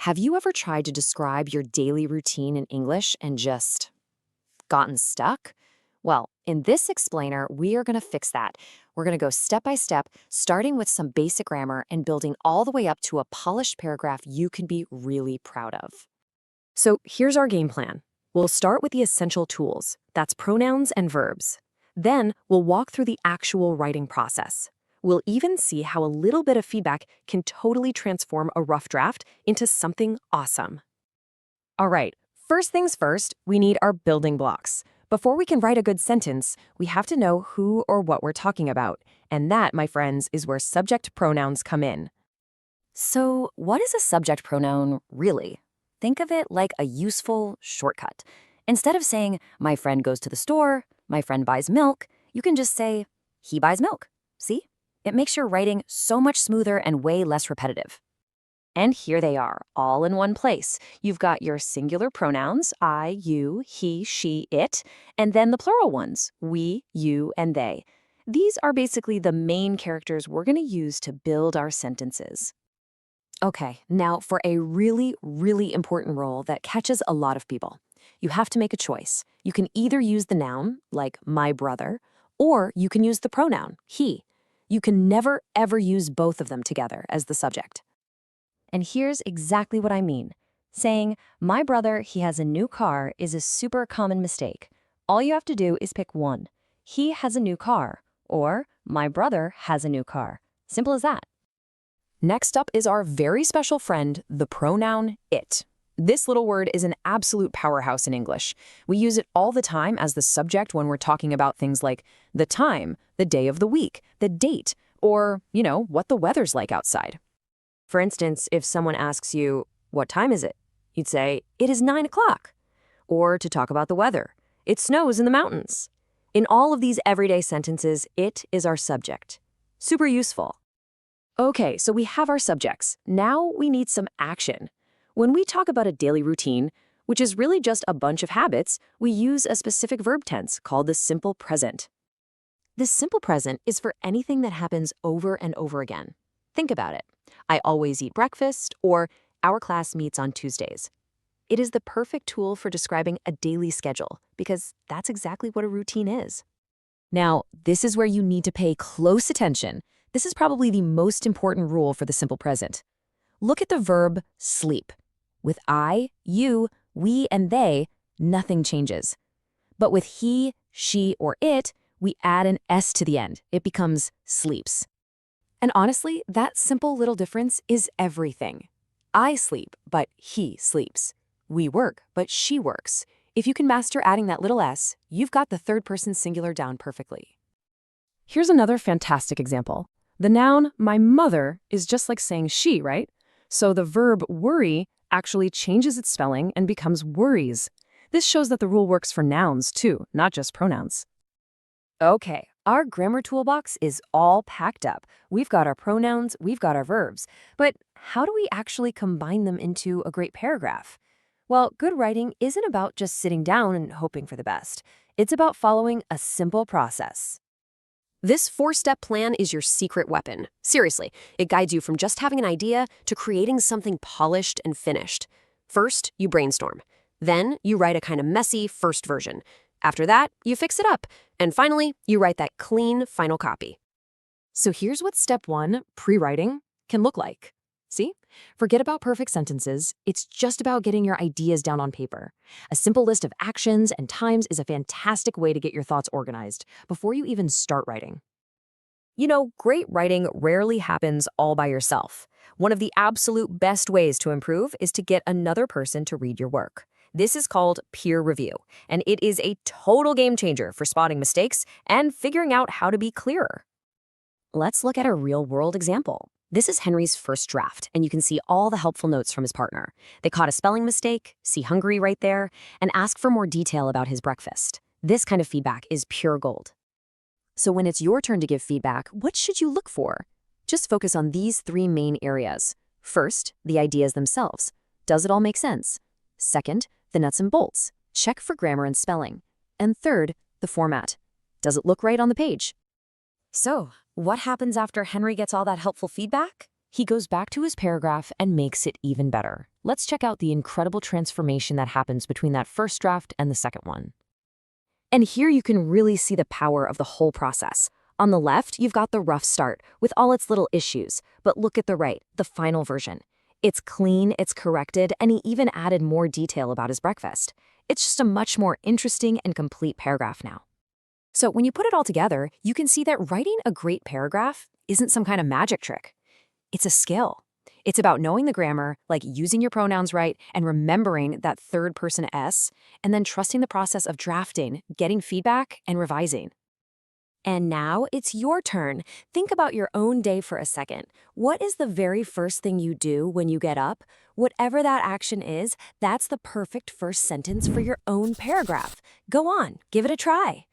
Have you ever tried to describe your daily routine in English and just gotten stuck? Well, in this explainer, we are going to fix that. We're going to go step by step, starting with some basic grammar and building all the way up to a polished paragraph you can be really proud of. So here's our game plan. We'll start with the essential tools. That's pronouns and verbs. Then we'll walk through the actual writing process. We'll even see how a little bit of feedback can totally transform a rough draft into something awesome. All right, first things first, we need our building blocks. Before we can write a good sentence, we have to know who or what we're talking about. And that, my friends, is where subject pronouns come in. So, what is a subject pronoun really? Think of it like a useful shortcut. Instead of saying, my friend goes to the store, my friend buys milk, you can just say, he buys milk. See? It makes your writing so much smoother and way less repetitive. And here they are, all in one place. You've got your singular pronouns, I, you, he, she, it, and then the plural ones, we, you, and they. These are basically the main characters we're going to use to build our sentences. Okay, now for a really, really important rule that catches a lot of people. You have to make a choice. You can either use the noun, like my brother, or you can use the pronoun, he. You can never, ever use both of them together as the subject. And here's exactly what I mean. Saying, my brother, he has a new car is a super common mistake. All you have to do is pick one. He has a new car, or my brother has a new car. Simple as that. Next up is our very special friend, the pronoun it. This little word is an absolute powerhouse in English. We use it all the time as the subject when we're talking about things like the time, the day of the week, the date, or, what the weather's like outside. For instance, if someone asks you, what time is it? You'd say, it is 9 o'clock. Or to talk about the weather, it snows in the mountains. In all of these everyday sentences, it is our subject. Super useful. Okay, so we have our subjects. Now we need some action. When we talk about a daily routine, which is really just a bunch of habits, we use a specific verb tense called the simple present. The simple present is for anything that happens over and over again. Think about it. I always eat breakfast, or our class meets on Tuesdays. It is the perfect tool for describing a daily schedule, because that's exactly what a routine is. Now, this is where you need to pay close attention. This is probably the most important rule for the simple present. Look at the verb sleep. With I, you, we, and they, nothing changes. But with he, she, or it, we add an S to the end. It becomes sleeps. And honestly, that simple little difference is everything. I sleep, but he sleeps. We work, but she works. If you can master adding that little S, you've got the third person singular down perfectly. Here's another fantastic example. The noun, my mother, is just like saying she, right? So the verb worry actually changes its spelling and becomes worries. This shows that the rule works for nouns too, not just pronouns. Okay, our grammar toolbox is all packed up. We've got our pronouns, we've got our verbs. But how do we actually combine them into a great paragraph? Well, good writing isn't about just sitting down and hoping for the best. It's about following a simple process. This 4-step plan is your secret weapon. Seriously, it guides you from just having an idea to creating something polished and finished. First, you brainstorm. Then, you write a kind of messy first version. After that, you fix it up. And finally, you write that clean final copy. So here's what step 1, pre-writing, can look like. See? Forget about perfect sentences. It's just about getting your ideas down on paper. A simple list of actions and times is a fantastic way to get your thoughts organized before you even start writing. Great writing rarely happens all by yourself. One of the absolute best ways to improve is to get another person to read your work. This is called peer review, and it is a total game changer for spotting mistakes and figuring out how to be clearer. Let's look at a real-world example. This is Henry's first draft, and you can see all the helpful notes from his partner. They caught a spelling mistake, see hungry right there, and ask for more detail about his breakfast. This kind of feedback is pure gold. So when it's your turn to give feedback, what should you look for? Just focus on these 3 main areas. First, the ideas themselves. Does it all make sense? Second, the nuts and bolts. Check for grammar and spelling. And third, the format. Does it look right on the page? So, what happens after Henry gets all that helpful feedback? He goes back to his paragraph and makes it even better. Let's check out the incredible transformation that happens between that first draft and the second one. And here you can really see the power of the whole process. On the left, you've got the rough start with all its little issues, but look at the right, the final version. It's clean, it's corrected, and he even added more detail about his breakfast. It's just a much more interesting and complete paragraph now. So when you put it all together, you can see that writing a great paragraph isn't some kind of magic trick. It's a skill. It's about knowing the grammar, like using your pronouns right and remembering that third person S, and then trusting the process of drafting, getting feedback, and revising. And now it's your turn. Think about your own day for a second. What is the very first thing you do when you get up? Whatever that action is, that's the perfect first sentence for your own paragraph. Go on, give it a try.